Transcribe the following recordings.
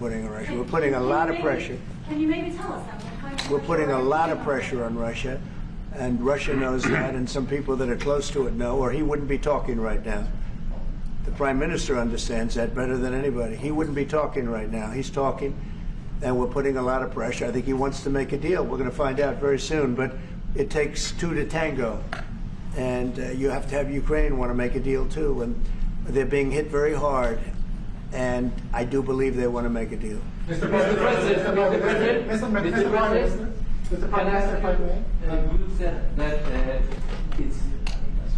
putting on Russia. We're putting a lot of pressure. Can you maybe tell us that? What kind of We're putting a lot of on pressure on Russia, and Russia knows that, and some people that are close to it know, or he wouldn't be talking right now. The Prime Minister understands that better than anybody. He wouldn't be talking right now. He's talking, and we're putting a lot of pressure. I think he wants to make a deal. We're going to find out very soon, but it takes two to tango, and you have to have Ukraine want to make a deal too, and they're being hit very hard, and I do believe they want to make a deal. Mr. President, you said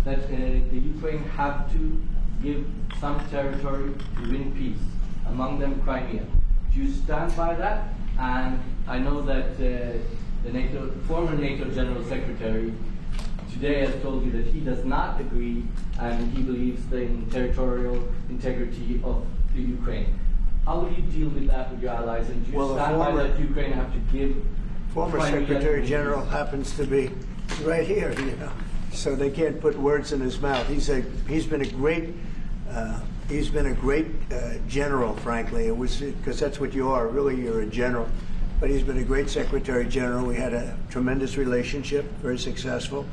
that the Ukraine have to give some territory to win peace, among them Crimea. Do you stand by that? And I know that the former NATO General Secretary today has told you that he does not agree, and he believes in territorial integrity of the Ukraine. How will you deal with that with your allies? And do you stand by that Ukraine have to give? Former Secretary General happens to be right here, you know, so they can't put words in his mouth. He's been a great general, frankly. It was because that's what you are. Really, you're a general. But he's been a great Secretary General. We had a tremendous relationship, very successful,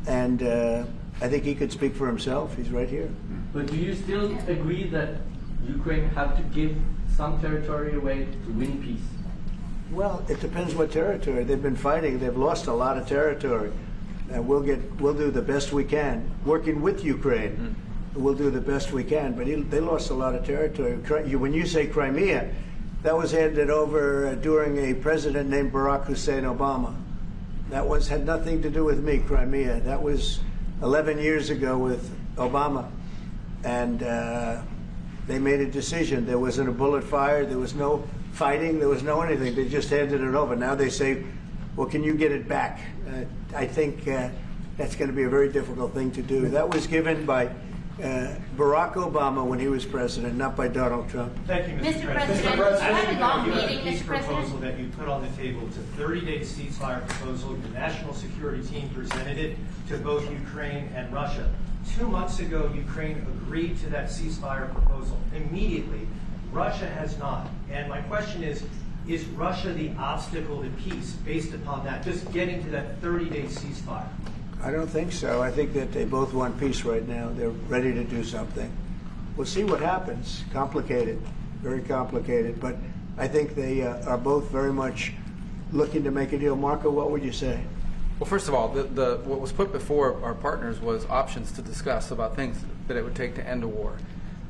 and I think he could speak for himself. He's right here. But do you still agree that Ukraine have to give some territory away to win peace? Well, it depends what territory. They've been fighting. They've lost a lot of territory. We'll do the best we can. Working with Ukraine, we'll do the best we can. But they lost a lot of territory. When you say Crimea, that was handed over during a president named Barack Hussein Obama. That had nothing to do with me, Crimea. That was 11 years ago with Obama. And they made a decision. There wasn't a bullet fired. There was no fighting. There was no anything. They just handed it over. Now they say, well, can you get it back? I think that's going to be a very difficult thing to do. That was given by Barack Obama when he was president, not by Donald Trump. Thank you, Mr. President. Mr. President, I had a long you meeting, have a peace Mr. President. proposal that you put on the table. It's a 30-day ceasefire proposal. Your national security team presented it to both Ukraine and Russia. 2 months ago, Ukraine agreed to that ceasefire proposal immediately. Russia has not. And my question is Russia the obstacle to peace based upon that, just getting to that 30-day ceasefire? I don't think so. I think that they both want peace right now. They're ready to do something. We'll see what happens. Complicated, very complicated. But I think they are both very much looking to make a deal. Marco, what would you say? Well, first of all, what was put before our partners was options to discuss about things that it would take to end a war.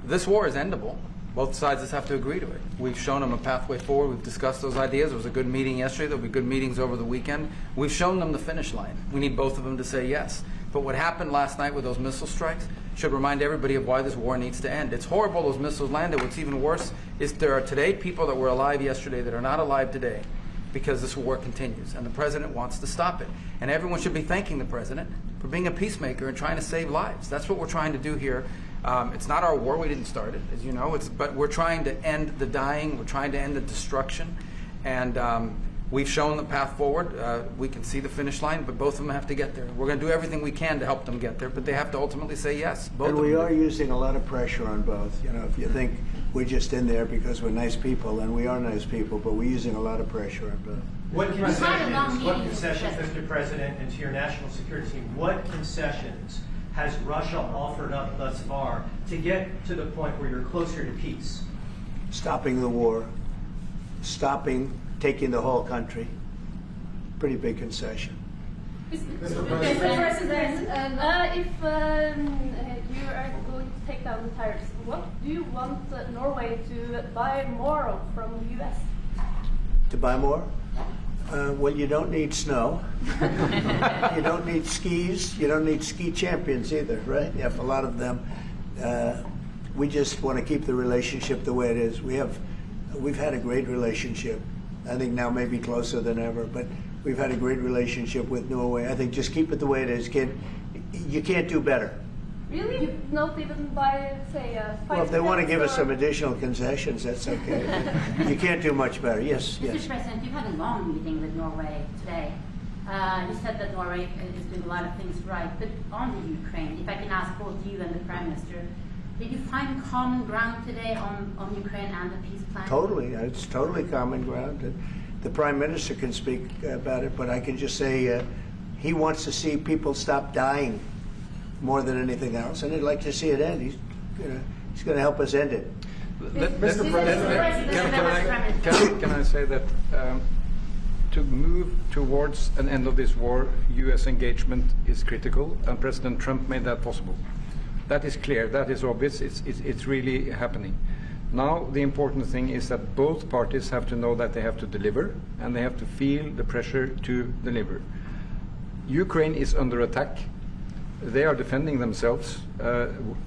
This war is endable. Both sides just have to agree to it. We've shown them a pathway forward. We've discussed those ideas. There was a good meeting yesterday. There'll be good meetings over the weekend. We've shown them the finish line. We need both of them to say yes. But what happened last night with those missile strikes should remind everybody of why this war needs to end. It's horrible those missiles landed. What's even worse is there are today people that were alive yesterday that are not alive today because this war continues, and the president wants to stop it. And everyone should be thanking the president for being a peacemaker and trying to save lives. That's what we're trying to do here. It's not our war. We didn't start it, as you know. But we're trying to end the dying. We're trying to end the destruction. And we've shown the path forward. We can see the finish line, but both of them have to get there. We're going to do everything we can to help them get there, but they have to ultimately say yes. Both and we are using a lot of pressure on both. You know, if you think we're just in there because we're nice people, and we are nice people, but we're using a lot of pressure on both. What concessions, Mr. President, and to your national security team, what concessions has Russia offered up thus far to get to the point where you're closer to peace? Stopping the war, taking the whole country. Pretty big concession. Mr. President, if you are going to take down the tariffs, what do you want Norway to buy more of from the U.S.? To buy more? Well, you don't need snow. You don't need skis. You don't need ski champions either, right? You have a lot of them. We just want to keep the relationship the way it is. We've had a great relationship. I think now maybe closer than ever, but we've had a great relationship with Norway. I think just keep it the way it is, kid. You can't do better. Really? You not even buy, say, a fight? Well, if they want to give us some additional concessions, that's okay. You can't do much better. Yes, Mr. yes. President, you had a long meeting with Norway today. You said that Norway is doing a lot of things right, but on the Ukraine, if I can ask both you and the Prime Minister, Did you find common ground today on Ukraine and the peace plan? Totally, it's totally common ground. The Prime Minister can speak about it, but I can just say he wants to see people stop dying more than anything else, and he'd like to see it end. He's going to help us end it. Mr. President, can I say that to move towards an end of this war, U.S. engagement is critical, and President Trump made that possible. That is clear, that is obvious, it's really happening. Now the important thing is that both parties have to know that they have to deliver, and they have to feel the pressure to deliver. Ukraine is under attack. They are defending themselves.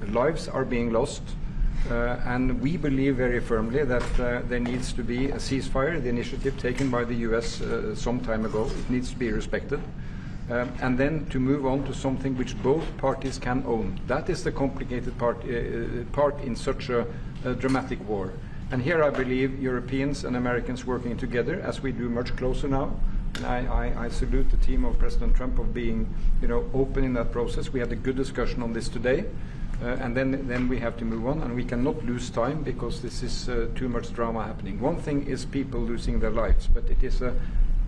Lives are being lost. And we believe very firmly that there needs to be a ceasefire, the initiative taken by the US some time ago. It needs to be respected. And then to move on to something which both parties can own. That is the complicated part in such a dramatic war. And here I believe Europeans and Americans working together, as we do much closer now. And I salute the team of President Trump of being, open in that process. We had a good discussion on this today. And then we have to move on, and we cannot lose time because this is too much drama happening. One thing is people losing their lives, but it is a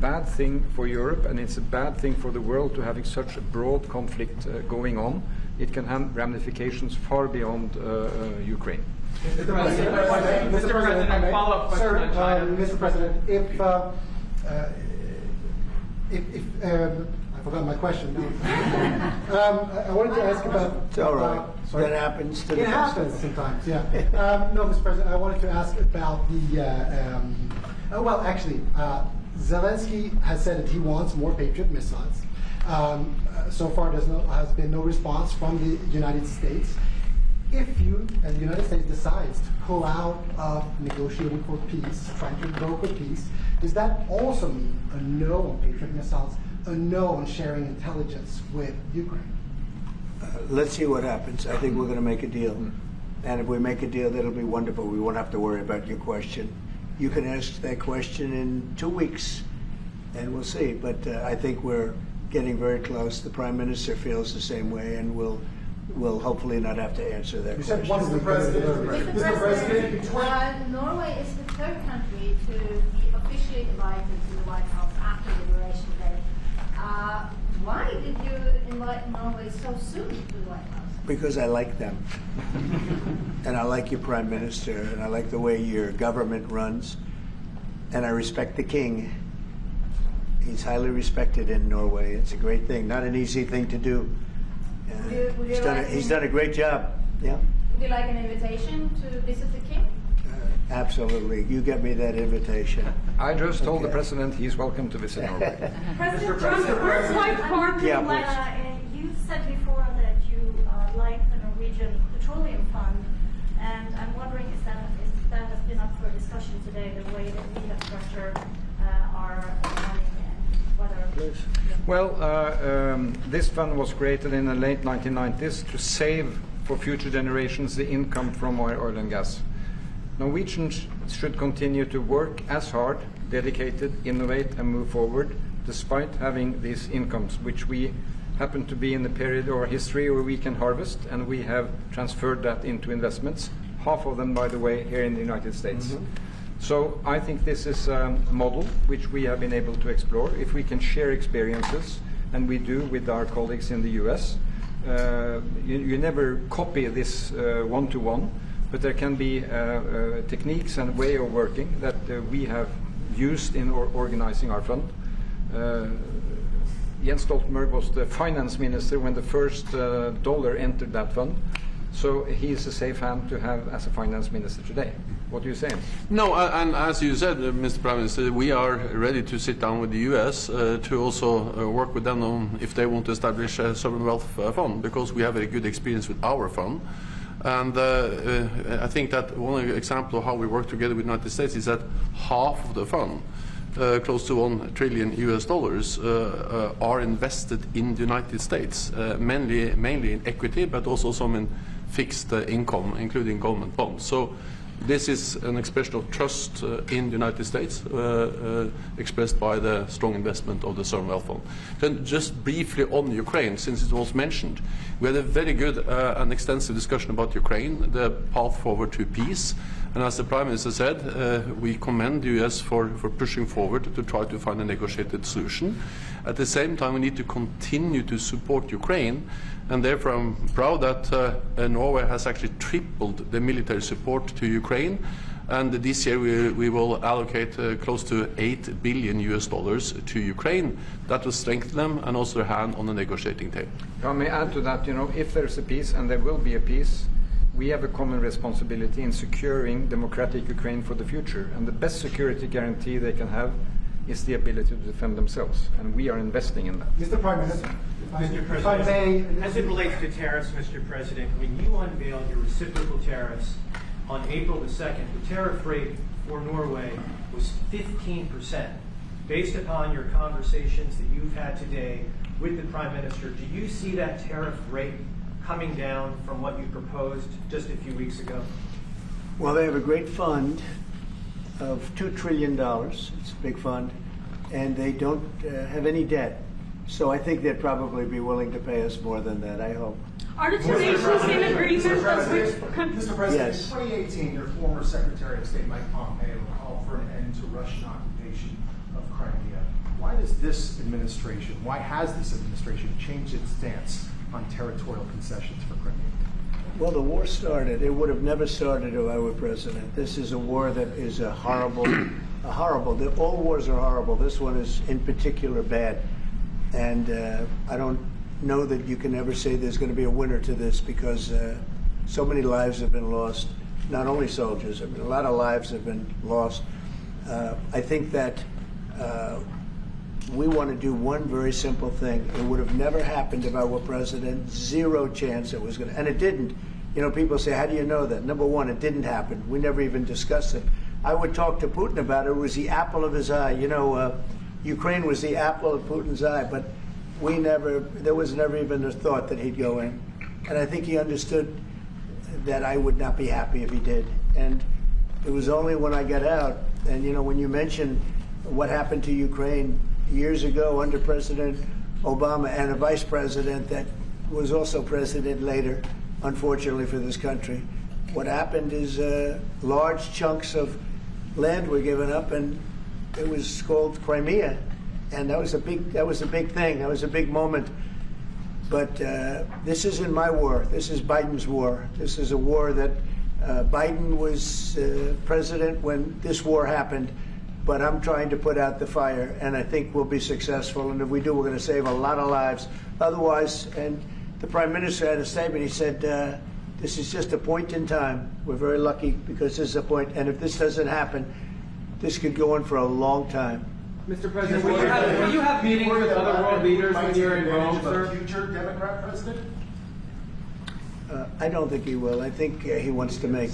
bad thing for Europe, and it's a bad thing for the world to having such a broad conflict going on. It can have ramifications far beyond Ukraine. Mr. President, a follow-up question on China. Mr. President, I forgot my question. I wanted to ask about. It's all right. That happens to the It happens sometimes, yeah. No, Mr. President, I wanted to ask about the. Zelensky has said that he wants more Patriot missiles. So far, has been no response from the United States. If you and the United States decides to pull out of negotiating for peace, trying to broker peace, does that also mean a no on Patriot missiles, a no on sharing intelligence with Ukraine? Let's see what happens. I think we're going to make a deal. And if we make a deal, that'll be wonderful. We won't have to worry about your question. You can ask that question in 2 weeks, and we'll see. But I think we're getting very close. The Prime Minister feels the same way, and we'll hopefully not have to answer that question. Mr. President, Norway is the third country to be officially invited to the White House after Liberation Day. Why did you invite Norway so soon to the White House? Because I like them. And I like your Prime Minister, and I like the way your government runs, and I respect the King. He's highly respected in Norway. It's a great thing, not an easy thing to do. He's done a great job. Yeah. Would you like an invitation to visit the King? Absolutely. You get me that invitation. I just told the President he's welcome to visit Norway. President Trump, the first white party you said before that you like the Norwegian petroleum fund, and I'm wondering if that has been up for discussion today, the way that we have structured our money and whether. Please. Well, this fund was created in the late 1990s to save for future generations the income from oil and gas. Norwegians should continue to work as hard, dedicated, innovate and move forward, despite having these incomes, which we happen to be in the period of our history where we can harvest, and we have transferred that into investments, half of them, by the way, here in the United States. Mm-hmm. So I think this is a model which we have been able to explore. If we can share experiences, and we do with our colleagues in the US, you never copy this one-to-one, but there can be techniques and way of working that we have used in organizing our fund. Jens Stoltenberg was the finance minister when the first dollar entered that fund. So he is a safe hand to have as a finance minister today. What do you say? No, and as you said, Mr. Prime Minister, we are ready to sit down with the US to also work with them on if they want to establish a sovereign wealth fund, because we have a good experience with our fund. And I think that one example of how we work together with the United States is that half of the fund, close to $1 trillion US, are invested in the United States, mainly in equity, but also some in fixed income, including government bonds. So This is an expression of trust in the United States, expressed by the strong investment of the Sovereign Wealth Fund. Then just briefly on Ukraine, since it was mentioned, we had a very good and extensive discussion about Ukraine, the path forward to peace. And as the Prime Minister said, we commend the US for pushing forward to try to find a negotiated solution. At the same time, we need to continue to support Ukraine, and therefore I'm proud that Norway has actually tripled the military support to Ukraine, and this year we will allocate close to $8 billion to Ukraine. That will strengthen them and also their hand on the negotiating table. I may add to that, if there's a peace, and there will be a peace, we have a common responsibility in securing democratic Ukraine for the future, and the best security guarantee they can have is the ability to defend themselves, and we are investing in that. Mr. Prime Minister, Mr. President, as it relates to tariffs, Mr. President, when you unveiled your reciprocal tariffs on April the 2nd, the tariff rate for Norway was 15%. Based upon your conversations that you've had today with the Prime Minister, do you see that tariff rate coming down from what you proposed just a few weeks ago? Well, they have a great fund of $2 trillion. It's a big fund, and they don't have any debt. So I think they'd probably be willing to pay us more than that, I hope. Are the two nations in agreement of which countries? Mr. President, Yes. in 2018, your former Secretary of State Mike Pompeo called for an end to Russian occupation of Crimea. Why has this administration changed its stance on territorial concessions for Crimea? Well, the war started. It would have never started if I were president. This is a war that is horrible. All wars are horrible. This one is in particular bad. And I don't know that you can ever say there's going to be a winner to this, because so many lives have been lost, not only soldiers. I mean, a lot of lives have been lost. I think that we want to do one very simple thing. It would have never happened if I were president. Zero chance it was going to. And it didn't. People say, how do you know that? Number one, it didn't happen. We never even discussed it. I would talk to Putin about it. It was the apple of his eye. Ukraine was the apple of Putin's eye, but there was never even a thought that he'd go in. And I think he understood that I would not be happy if he did. And it was only when I got out, and when you mention what happened to Ukraine years ago under President Obama and a vice president that was also president later, unfortunately for this country, what happened is large chunks of land were given up, and it was called Crimea, and that was a big thing. That was a big moment. But this isn't my war. This is Biden's war. This is a war that Biden was president when this war happened. But I'm trying to put out the fire, and I think we'll be successful. And if we do, we're going to save a lot of lives. Otherwise, and the Prime Minister had a statement. He said, this is just a point in time. We're very lucky because this is a point. And if this doesn't happen, this could go on for a long time. Mr. President, will you have meetings with other world leaders when you're in Rome, sir? Future Democrat president? I don't think he will. I think he wants to make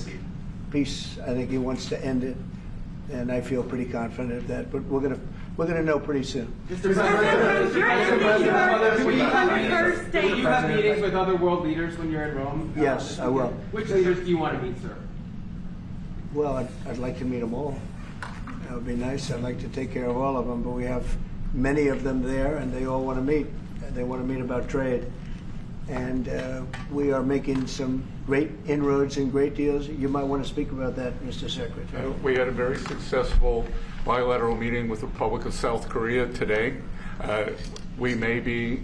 peace. I think he wants to end it, and I feel pretty confident of that. But we're gonna know pretty soon. Mr. President, will you have meetings with other world leaders when you're in Rome? Yes, I will. Which leaders do you want to meet, sir? Well, I'd like to meet them all. That would be nice. I'd like to take care of all of them, but we have many of them there, and they all want to meet. They want to meet about trade. And we are making some great inroads and great deals. You might want to speak about that, Mr. Secretary. We had a very successful bilateral meeting with the Republic of South Korea today. We may be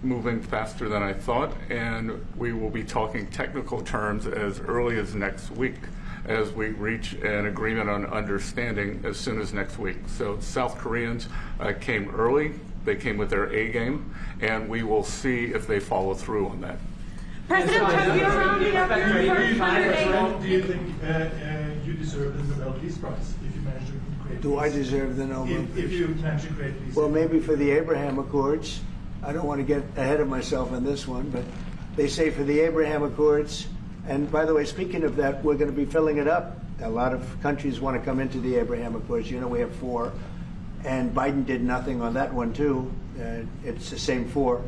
moving faster than I thought, and we will be talking technical terms as early as next week, as we reach an agreement on understanding as soon as next week. So South Koreans came early. They came with their A game, and we will see if they follow through on that. President, have you rounded up your first 100 days? Do you think you deserve the Nobel Peace Prize if you manage to create Do I deserve the Nobel Peace? If you manage to create peace? Well, maybe for the Abraham Accords. I don't want to get ahead of myself in this one, but they say for the Abraham Accords. And by the way, speaking of that, we're going to be filling it up. A lot of countries want to come into the Abraham Accords. We have 4. And Biden did nothing on that one, too. It's the same 4.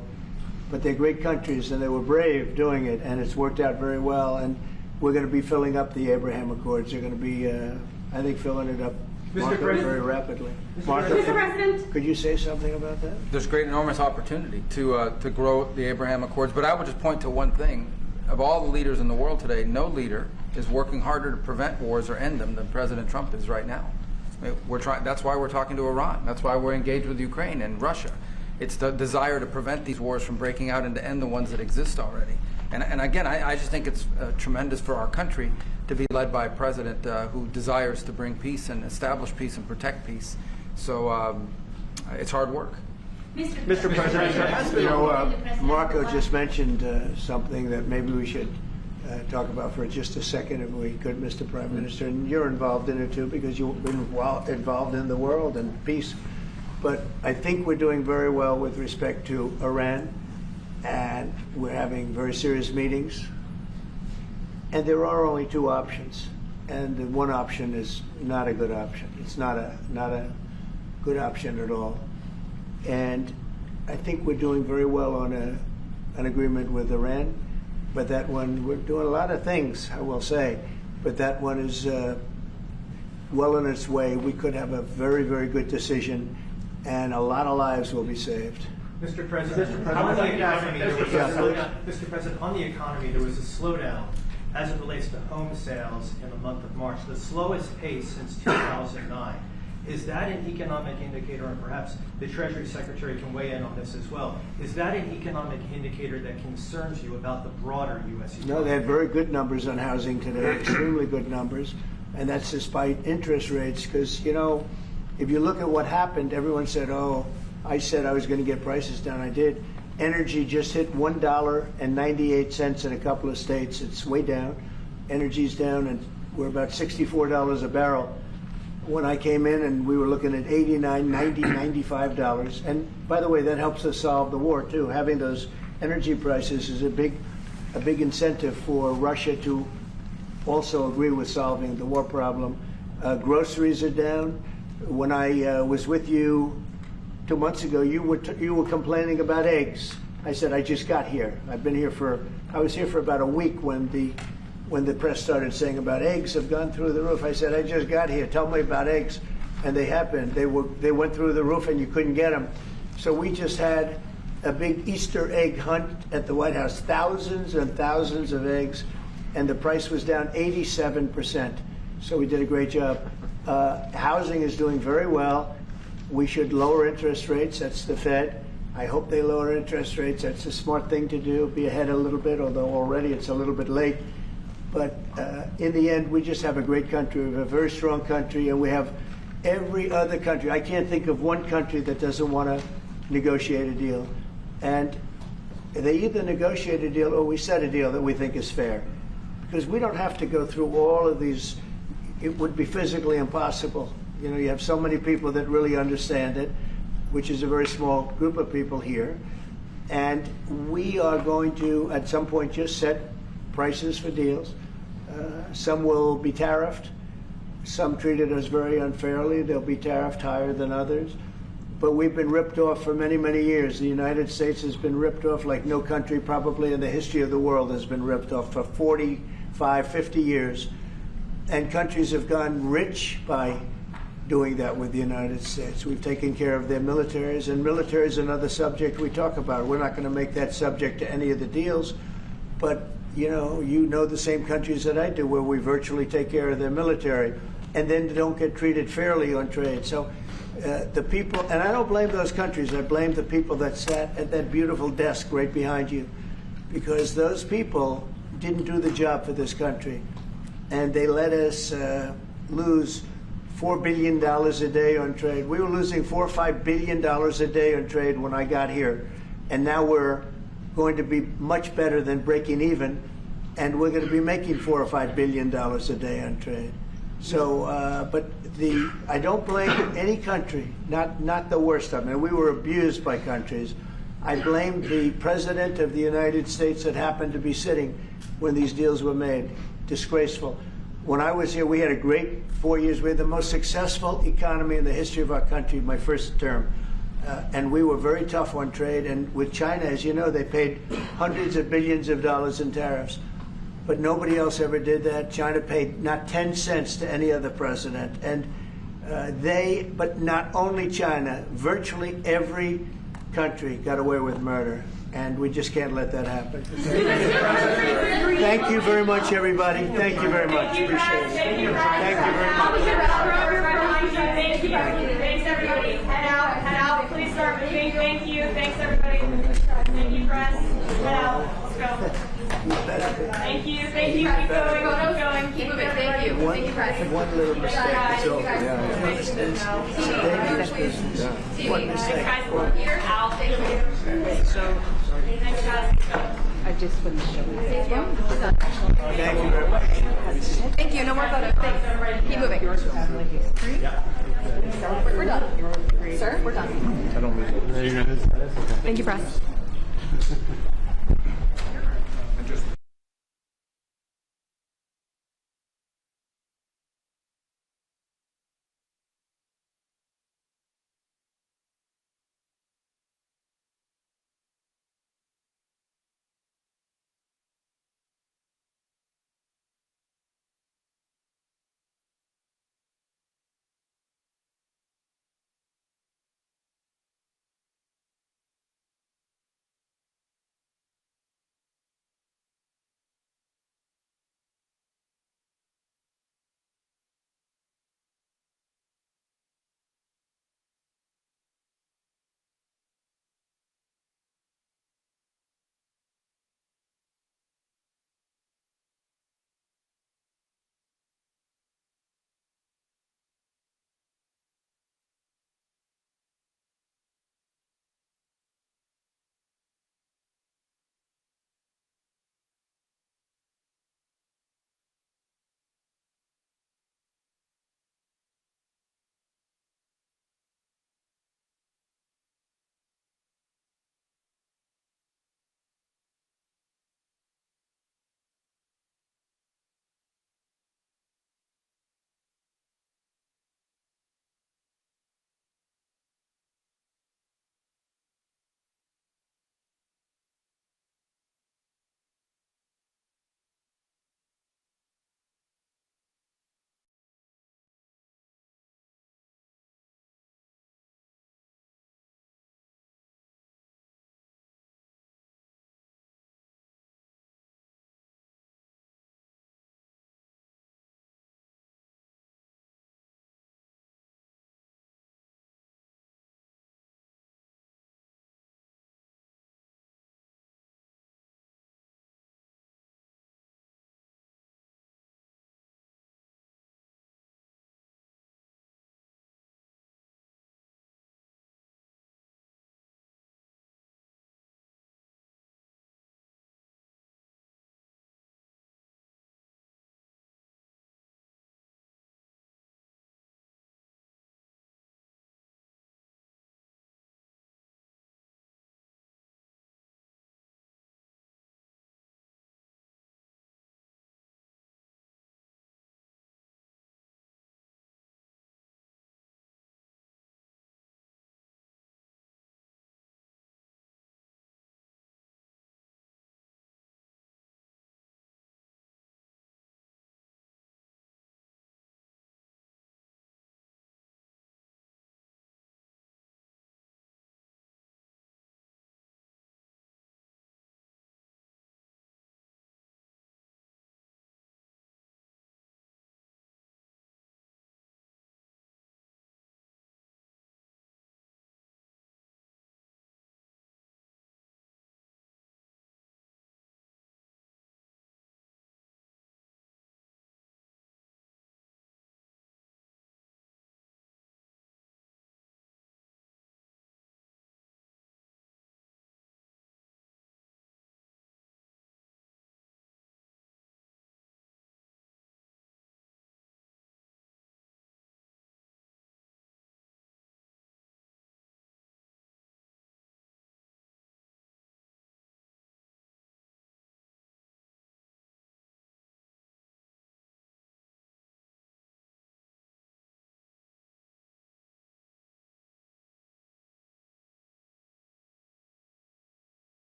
But they're great countries, and they were brave doing it, and it's worked out very well. And we're going to be filling up the Abraham Accords. They're going to be, I think, filling it up very rapidly. Mr. President, could you say something about that? There's great, enormous opportunity to grow the Abraham Accords. But I would just point to one thing. Of all the leaders in the world today, no leader is working harder to prevent wars or end them than President Trump is right now. That's why we're talking to Iran. That's why we're engaged with Ukraine and Russia. It's the desire to prevent these wars from breaking out and to end the ones that exist already. And again, I just think it's tremendous for our country to be led by a president who desires to bring peace and establish peace and protect peace. So it's hard work. Mr. President, Marco just mentioned something that maybe we should talk about for just a second, if we could, Mr. Prime Minister. And you're involved in it too, because you've been involved in the world and peace. But I think we're doing very well with respect to Iran, and we're having very serious meetings. And there are only two options, and the one option is not a good option. It's not a good option at all. And I think we're doing very well on an agreement with Iran, but that one, we're doing a lot of things, I will say, but that one is well on its way. We could have a very, very good decision, and a lot of lives will be saved. Mr. President, on the economy, there was a slowdown as it relates to home sales in the month of March, the slowest pace since 2009. Is that an economic indicator, and perhaps the Treasury Secretary can weigh in on this as well, is that an economic indicator that concerns you about the broader U.S. economy? No, they had very good numbers on housing today, extremely good numbers, and that's despite interest rates, because, you know, if you look at what happened, everyone said, oh, I said I was going to get prices down. I did. Energy just hit $1.98 in a couple of states. It's way down. Energy's down, and we're about $64 a barrel. When I came in, and we were looking at $89, $90, $95. And by the way, that helps us solve the war too. Having those energy prices is a big incentive for Russia to also agree with solving the war problem. Groceries are down. When I was with you 2 months ago, you were complaining about eggs. I said, I just got here. I was here for about a week when the press started saying about eggs have gone through the roof. I said, I just got here. Tell me about eggs. And they happened. They went through the roof, and you couldn't get them. So we just had a big Easter egg hunt at the White House. Thousands and thousands of eggs, and the price was down 87%. So we did a great job. Housing is doing very well. We should lower interest rates. That's the Fed. I hope they lower interest rates. That's a smart thing to do. Be ahead a little bit, although already it's a little bit late. But in the end, we just have a great country. We have a very strong country, and we have every other country. I can't think of one country that doesn't want to negotiate a deal. And they either negotiate a deal or we set a deal that we think is fair. Because we don't have to go through all of these. It would be physically impossible. You know, you have so many people that really understand it, which is a very small group of people here. And we are going to, at some point, just set prices for deals. Some will be tariffed. Some treated us very unfairly. They'll be tariffed higher than others. But we've been ripped off for many, many years. The United States has been ripped off like no country probably in the history of the world has been ripped off for 45, 50 years. And countries have gone rich by doing that with the United States. We've taken care of their militaries, and military is another subject we talk about. We're not going to make that subject to any of the deals, but you know the same countries that I do, where we virtually take care of their military, and then don't get treated fairly on trade. So the people, and I don't blame those countries, I blame the people that sat at that beautiful desk right behind you, because those people didn't do the job for this country, and they let us lose $4 billion a day on trade. We were losing $4 or $5 billion a day on trade when I got here, and now we're going to be much better than breaking even, and we're going to be making $4 or $5 billion a day on trade. So, but I don't blame any country, not the worst of them. We were abused by countries. I blame the President of the United States that happened to be sitting when these deals were made. Disgraceful. When I was here, we had a great 4 years. We had the most successful economy in the history of our country, my first term. And we were very tough on trade. And with China, as you know, they paid hundreds of billions of dollars in tariffs. but nobody else ever did that. China paid not 10 cents to any other president. And but not only China, virtually every country got away with murder. And we just can't let that happen. Thank you very much, everybody. Thank you very much. Appreciate it. Thank you very much. Thanks, everybody. Head out. Please start moving. Thank you. Thanks, everybody. Thank you, press. Head out. Let's go. Thank you. Keep going. Keep moving. Thank you. One little mistake. It's over. One mistake. Here, Al. Thank you. Thanks, guys. I just wouldn't show it. Thank you very much. Thank you. No more photos. Thanks. Keep moving. We're done. Sir, we're done. Thank you, press.